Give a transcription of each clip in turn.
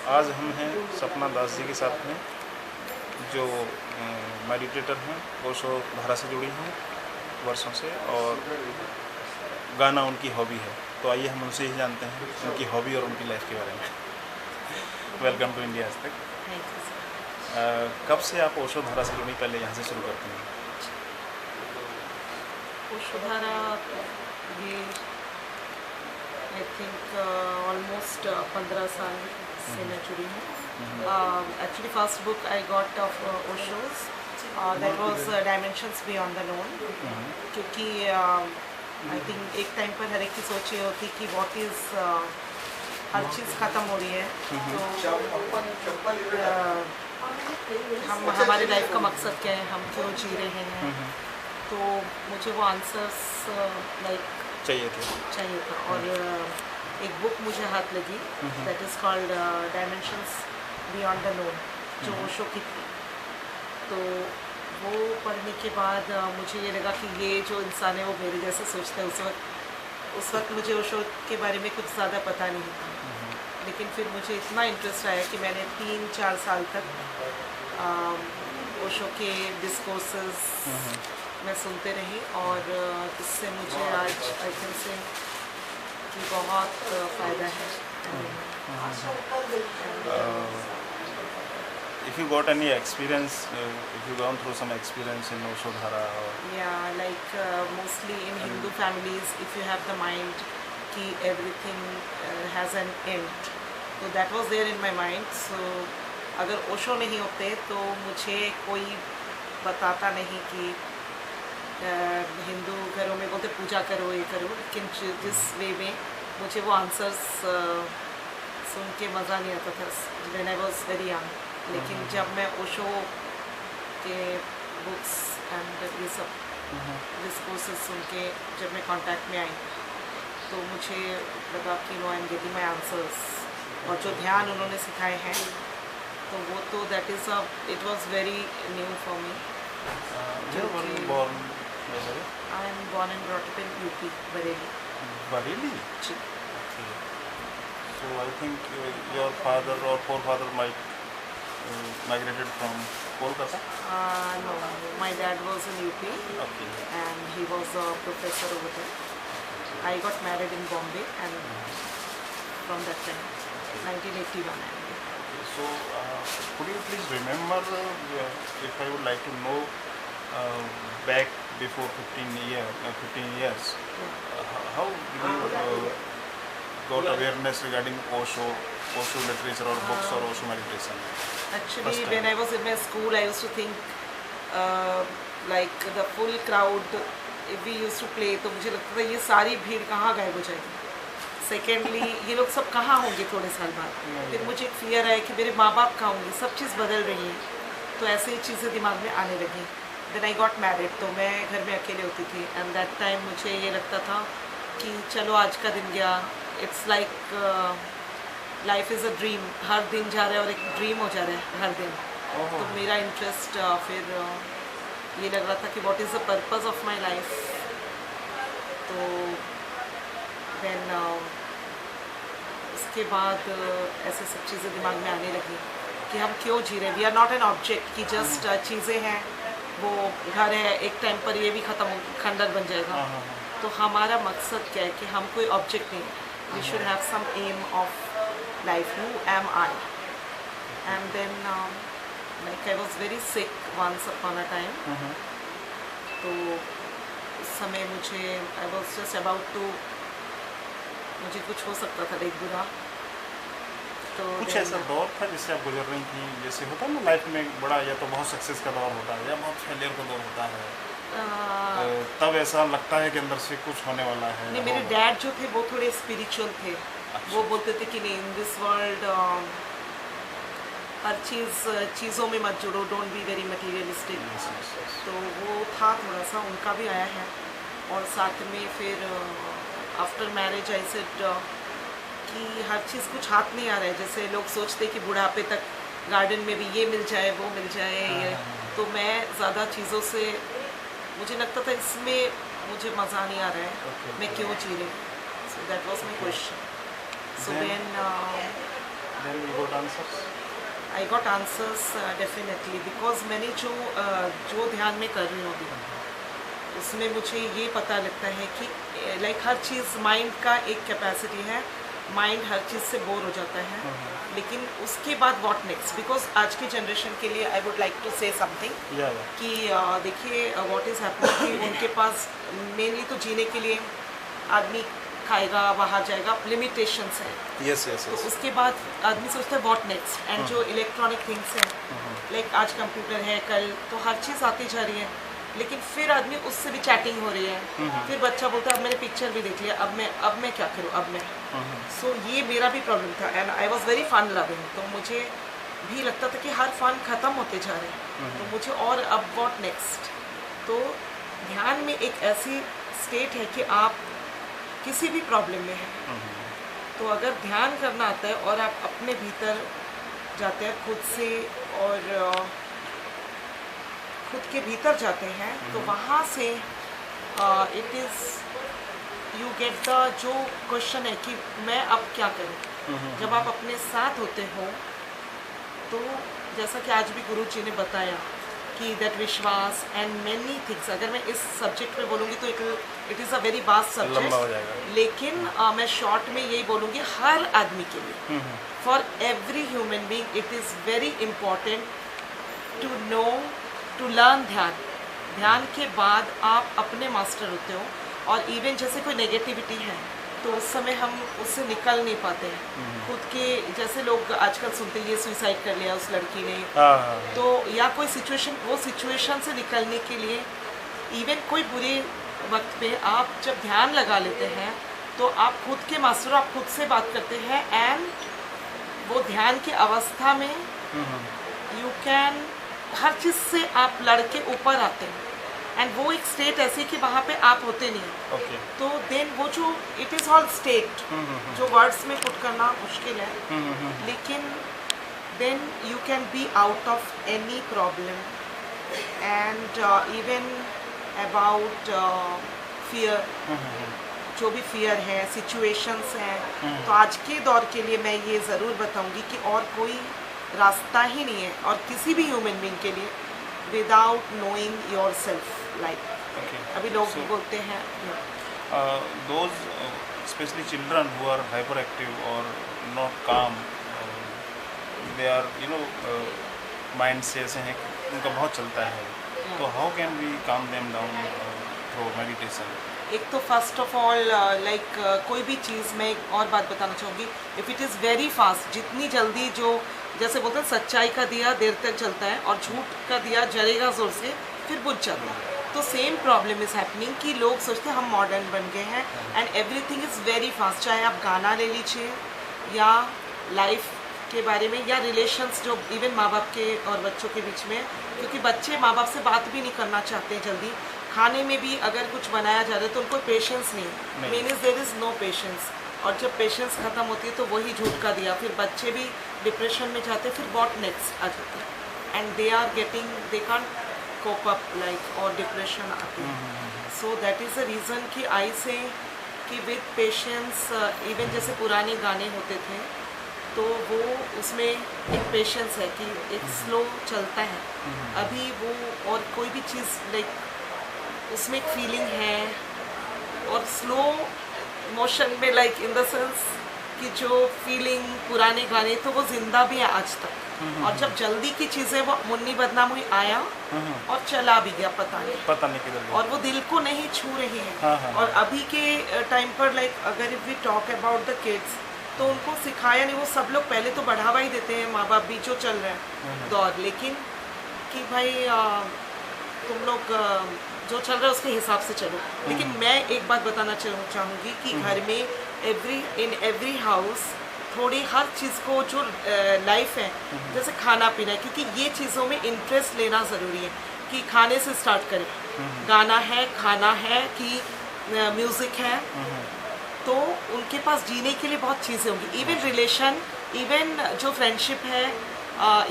आज हम हैं सपना दास जी के साथ में, जो मेडिटेटर हैं, ओशो धारा से जुड़ी हैं वर्षों से, और गाना उनकी हॉबी है। तो आइए हम उनसे ही जानते हैं उनकी हॉबी और उनकी लाइफ के बारे में। वेलकम टू इंडिया आज तक। कब से आप ओशो धारा से जुड़ी, पहले यहाँ से शुरू करते हैं। ओशो धारा ये आई थिंक ऑलमोस्ट 15 साल से मैं जुड़ी हूँ। Actually first book I got off Osho's that was dimensions beyond the known, क्योंकि आई थिंक एक टाइम पर हर एक की सोच ये होती कि व्हाट इज़ हर चीज़ ख़त्म हो रही है, तो हम हमारे लाइफ का मकसद क्या है, हम क्यों जी रहे हैं। तो मुझे वो आंसर्स लाइक चाहिए था और एक बुक मुझे हाथ लगी that is called dimensions beyond the known, जो ओशो की थी। तो वो पढ़ने के बाद मुझे ये लगा कि ये जो इंसान है वो मेरे जैसे सोचता है। उस वक्त मुझे ओशो के बारे में कुछ ज़्यादा पता नहीं था, लेकिन फिर मुझे इतना इंटरेस्ट आया कि मैंने 3-4 साल तक ओशो के डिस्कोर्सेस मैं सुनते रही, और इससे मुझे आज आई कैन से कि बहुत फ़ायदा है। If you got any experience, if you gone through some experience in Osho Dhara? Yeah, like mostly in Hindu families, if you have the mind कि everything has an end, so that was there in my mind. So अगर ओशो नहीं होते तो मुझे कोई बताता नहीं कि हिंदू घरों में बोलते पूजा करो, ये करो, लेकिन जिस वे में मुझे वो आंसर्स सुन के मज़ा नहीं आता था when I was very young. लेकिन जब मैं ओशो के बुक्स एंड ये सब डिस्कोर्सेस सुन के जब मैं कांटेक्ट में आई, तो मुझे लगा कि no I am getting my answers, और जो ध्यान उन्होंने सिखाए हैं तो वो तो that is it was very new for me. I am born and brought up in UP, Bareilly. Bareilly? So I think your father or forefather might migrated from Kolkata? No, my dad was in UP. Okay. And he was a professor over there. I got married in Bombay, and from that time, 1981. So could you please remember, if I would like to know, back before 15 years, how did you got awareness regarding Osho literature or books or Osho meditation? Actually, when I was in my school, I used to think like the full crowd, if we used to play, तो मुझे लगता था ये सारी भीड़ कहाँ गायब हो जाएगी। सेकेंडली ये लोग सब कहाँ होंगे थोड़े साल बाद। फिर मुझे एक फियर आया कि मेरे माँ बाप कहाँ होंगे, सब चीज़ बदल रही है। तो ऐसे ही चीज़ें दिमाग में आने लगी। देन आई गॉट मैरिड, तो मैं घर में अकेले होती थी, एंड दैट टाइम मुझे ये लगता था कि चलो आज का दिन गया। It's like life is a dream, हर दिन जा रहा है और एक ड्रीम हो जा रहा है हर दिन। तो मेरा इंटरेस्ट फिर ये लग रहा था कि what is the purpose of my life. तो देन उसके बाद ऐसे सब चीज़ें दिमाग में आने लगी कि हम क्यों जी रहे हैं। We are not an object, कि जस्ट चीज़ें हैं, वो घर है, एक टाइम पर ये भी ख़त्म खंडर बन जाएगा। तो हमारा मकसद क्या है कि हम कोई ऑब्जेक्ट नहीं, we should have some aim of life, who am I? And then like I was very sick once upon a time. तो उस समय मुझे I was just about to, मुझे कुछ हो सकता था एक बुरा। तो कुछ ऐसा दौर था जिससे आप गुजर रही थी, जैसे होता है ना लाइफ में बड़ा, या तो बहुत सक्सेस का दौर होता है या बहुत फेलियर का दौर होता है, तब ऐसा लगता है कि अंदर से कुछ होने वाला है। नहीं, मेरे डैड जो थे वो थोड़े स्पिरिचुअल थे। वो बोलते थे कि नहीं, इन दिस वर्ल्ड हर चीज़ों में मत जुड़ो, डोंट बी वेरी मटीरियलिस्टिक। तो वो था थोड़ा सा, उनका भी आया है। और साथ में फिर आफ्टर मैरिज आई सेड कि हर चीज़ कुछ हाथ नहीं आ रहा है। जैसे लोग सोचते कि बुढ़ापे तक गार्डन में भी ये मिल जाए, वो मिल जाए, ये। तो मैं ज़्यादा चीज़ों से, मुझे लगता था इसमें मुझे मज़ा नहीं आ रहा है, मैं क्यों जी रही। So that was my question. So then you got answers. I got answers definitely because मैंने जो ध्यान में कर रही हूँ अभी उसमें मुझे ये पता लगता है कि लाइक हर चीज़ माइंड का एक कैपेसिटी है, माइंड हर चीज़ से बोर हो जाता है, लेकिन उसके बाद व्हाट नेक्स्ट, बिकॉज आज की जनरेशन के लिए I would like to say something कि देखिए व्हाट इज़ हैपनिंग कि उनके पास मेनली तो जीने के लिए आदमी खाएगा बाहर जाएगा, लिमिटेशंस है। यस यस तो उसके बाद आदमी सोचता है व्हाट नेक्स्ट, एंड जो इलेक्ट्रॉनिक थिंग्स हैं लाइक आज कंप्यूटर है, कल तो हर चीज़ आती जा रही है, लेकिन फिर आदमी उससे भी चैटिंग हो रही है, फिर बच्चा बोलता है अब मैंने पिक्चर भी देख लिया, अब मैं क्या करूँ, अब मैं सो ये मेरा भी प्रॉब्लम था and I was very fun loving. तो मुझे भी लगता था कि हर फन ख़त्म होते जा रहे हैं, तो मुझे और अब व्हाट नेक्स्ट। तो ध्यान में एक ऐसी स्टेट है कि आप किसी भी प्रॉब्लम में हैं तो अगर ध्यान करना आता है और आप अपने भीतर जाते हैं खुद से और खुद के भीतर जाते हैं तो वहाँ से it is you get the जो क्वेश्चन है कि मैं अब क्या करूँ। जब आप अपने साथ होते हो तो जैसा कि आज भी गुरु जी ने बताया कि दैट विश्वास एंड मेनी थिंग्स, अगर मैं इस सब्जेक्ट में बोलूँगी तो it is a very vast subject, लेकिन मैं शॉर्ट में यही बोलूँगी हर आदमी के लिए, for every human being it is very important to know to learn ध्यान के बाद आप अपने मास्टर होते हो। और इवन जैसे कोई नेगेटिविटी है तो उस समय हम उससे निकल नहीं पाते हैं, खुद के जैसे लोग आजकल सुनते हैं ये सुसाइड कर लिया उस लड़की ने, तो या कोई सिचुएशन, वो सिचुएशन से निकलने के लिए इवन कोई बुरे वक्त पे आप जब ध्यान लगा लेते हैं तो आप खुद के मास्टर, आप खुद से बात करते हैं एंड वो ध्यान की अवस्था में यू कैन हर चीज़ से आप लड़के ऊपर आते हैं एंड वो एक स्टेट ऐसी कि वहाँ पे आप होते नहीं okay. तो देन वो जो इट इज़ ऑल स्टेट जो वर्ड्स में पुट करना मुश्किल है, लेकिन then you can be out of any problem and even about fear, जो भी फियर है, सिचुएशंस हैं, तो आज के दौर के लिए मैं ये ज़रूर बताऊंगी कि और कोई रास्ता ही नहीं है और किसी भी ह्यूमन बीइंग के लिए without knowing your self. Like अभी लोग बोलते हैं those especially children who are hyperactive or not calm, they are mind से ऐसे हैं कि उनका बहुत चलता है, तो how can we calm them down through meditation? एक तो फर्स्ट ऑफ ऑल लाइक कोई भी चीज़ में एक और बात बताना चाहूँगी, if it is very fast, जितनी जल्दी जो जैसे बोलते हैं सच्चाई का दिया देर तक चलता है और झूठ का दिया जलेगा ज़ोर से फिर बुझ जाता है, तो सेम प्रॉब्लम इज़ हैपनिंग कि लोग सोचते हैं हम मॉडर्न बन गए हैं and everything is very fast, चाहे आप गाना ले लीजिए या लाइफ के बारे में या रिलेशंस जो इवन माँ बाप के और बच्चों के बीच में, क्योंकि बच्चे माँ बाप से बात भी नहीं करना चाहते जल्दी, खाने में भी अगर कुछ बनाया जा रहा है तो उनको पेशेंस नहीं, means there is no patience, और जब पेशेंस ख़त्म होती है तो वही झूठ का दिया, फिर बच्चे भी डिप्रेशन में जाते हैं, फिर व्हाट नेक्स्ट आ जाते हैं and they are getting, they can't cope up like और डिप्रेशन आती है। So that is the reason कि आई से कि विद पेशेंस, इवन जैसे पुराने गाने होते थे तो वो उसमें एक पेशेंस है कि एक स्लो चलता है, अभी वो और कोई भी चीज़ लाइक उसमें एक फीलिंग है और स्लो मोशन में लाइक इन द सेंस कि जो फीलिंग पुराने गाने तो वो जिंदा भी है आज तक, और जब जल्दी की चीज़ें वो मुन्नी बदनाम हुई आया और चला भी गया पता नहीं किधर, और वो दिल को नहीं छू रही है। और अभी के टाइम पर लाइक अगर if we talk about the kids तो उनको सिखाया नहीं, वो सब लोग पहले तो बढ़ावा ही देते हैं माँ बाप भी जो चल रहा है दौर, लेकिन कि भाई तुम लोग जो चल रहा है उसके हिसाब से चलो। लेकिन मैं एक बात बताना चाहूँगी कि घर में इन एवरी हाउस थोड़ी हर चीज़ को जो लाइफ है जैसे खाना पीना है, क्योंकि ये चीज़ों में इंटरेस्ट लेना ज़रूरी है कि खाने से स्टार्ट करें, गाना है, खाना है कि म्यूज़िक है, तो उनके पास जीने के लिए बहुत चीज़ें होंगी, इवन रिलेशन, इवन जो फ्रेंडशिप है,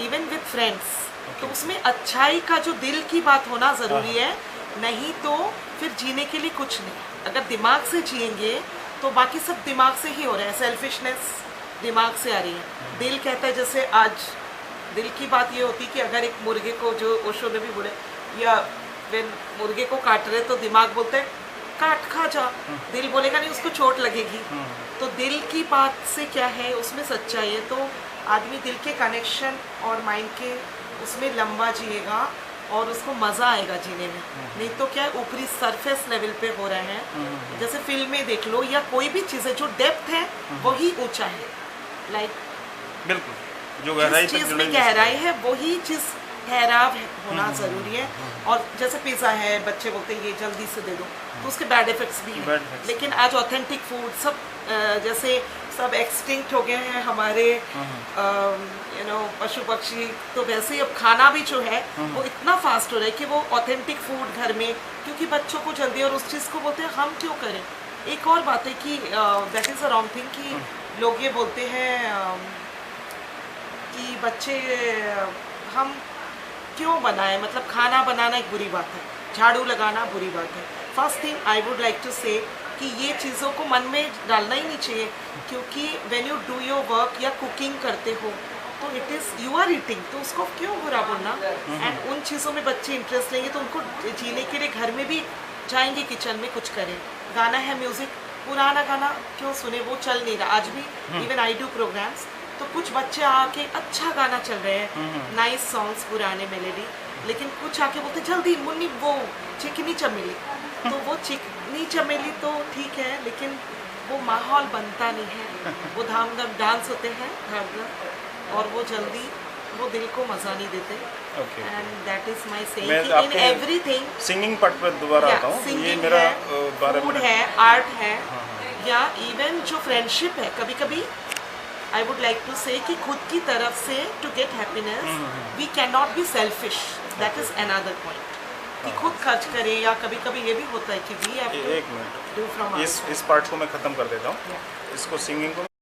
इवन विद फ्रेंड्स, तो उसमें अच्छाई का जो दिल की बात होना ज़रूरी है, नहीं तो फिर जीने के लिए कुछ नहीं। अगर दिमाग से जिएंगे तो बाकी सब दिमाग से ही हो रहा है, सेल्फिशनेस दिमाग से आ रही है। दिल कहता है, जैसे आज दिल की बात ये होती कि अगर एक मुर्गे को, जो ओशो ने भी बोले, या वेन मुर्गे को काट रहे तो दिमाग बोलता है काट खा जा, दिल बोलेगा नहीं उसको चोट लगेगी। तो दिल की बात से क्या है, उसमें सच्चाई है। तो आदमी दिल के कनेक्शन और माइंड के उसमें लंबा जिएगा और उसको मज़ा आएगा जीने में। नहीं तो क्या ऊपरी सरफेस लेवल पे हो रहे हैं, जैसे फिल्म में देख लो या कोई भी चीज़ है, जो डेप्थ है वही ऊंचा है। लाइक बिल्कुल, जो गहराई चीज़ में गहराई है वही चीज़ ठहराव होना ज़रूरी है। और जैसे पिज़्ज़ा है, बच्चे बोलते हैं ये जल्दी से दे दो, तो उसके बैड इफेक्ट्स भी हैं। लेकिन आज ऑथेंटिक फूड सब जैसे सब एक्सटिंक्ट हो गए हैं हमारे पशु पक्षी, तो वैसे ही अब खाना भी जो है वो इतना फास्ट हो रहा है कि वो ऑथेंटिक फूड घर में, क्योंकि बच्चों को जल्दी, और उस चीज़ को बोलते हैं हम क्यों करें। एक और बात है कि that is a wrong thing कि लोग ये बोलते हैं कि बच्चे हम क्यों बनाएं, मतलब खाना बनाना एक बुरी बात है, झाड़ू लगाना बुरी बात है। First thing I would like to say कि ये चीज़ों को मन में डालना ही नहीं चाहिए, क्योंकि when you do your work या कुकिंग करते हो तो it is you are eating, तो उसको क्यों बुरा बोलना। एंड उन चीज़ों में बच्चे इंटरेस्ट लेंगे तो उनको जीने के लिए घर में भी जाएंगे, किचन में कुछ करें। गाना है, म्यूज़िक, पुराना गाना क्यों सुने, वो चल नहीं रहा आज भी। इवन आई डू प्रोग्राम्स, तो कुछ बच्चे आके अच्छा गाना चल रहे हैं, नाइस सॉन्ग्स, पुराने मेलेडी, लेकिन कुछ आके बोलते जल्दी मुन्नी वो चिकनी चमेली, तो वो चिकनी चमेली तो ठीक है, लेकिन वो माहौल बनता नहीं है। वो धाम डांस होते हैं धाम, और वो जल्दी वो दिल को मज़ा नहीं देते। And that is my saying in everything. Singing part पर दोबारा आता हूँ, ये मेरा फूड है, आर्ट है, या इवन जो फ्रेंडशिप है, कभी कभी आई वुड लाइक टू से कि खुद की तरफ से to get happiness we can not be selfish, that is another point, कि खुद खर्च करें, या कभी कभी ये भी होता है कि वी हैव टू एक मिनट, डू फ्रॉम इस पार्ट को मैं ख़त्म कर देता हूँ, इसको सिंगिंग को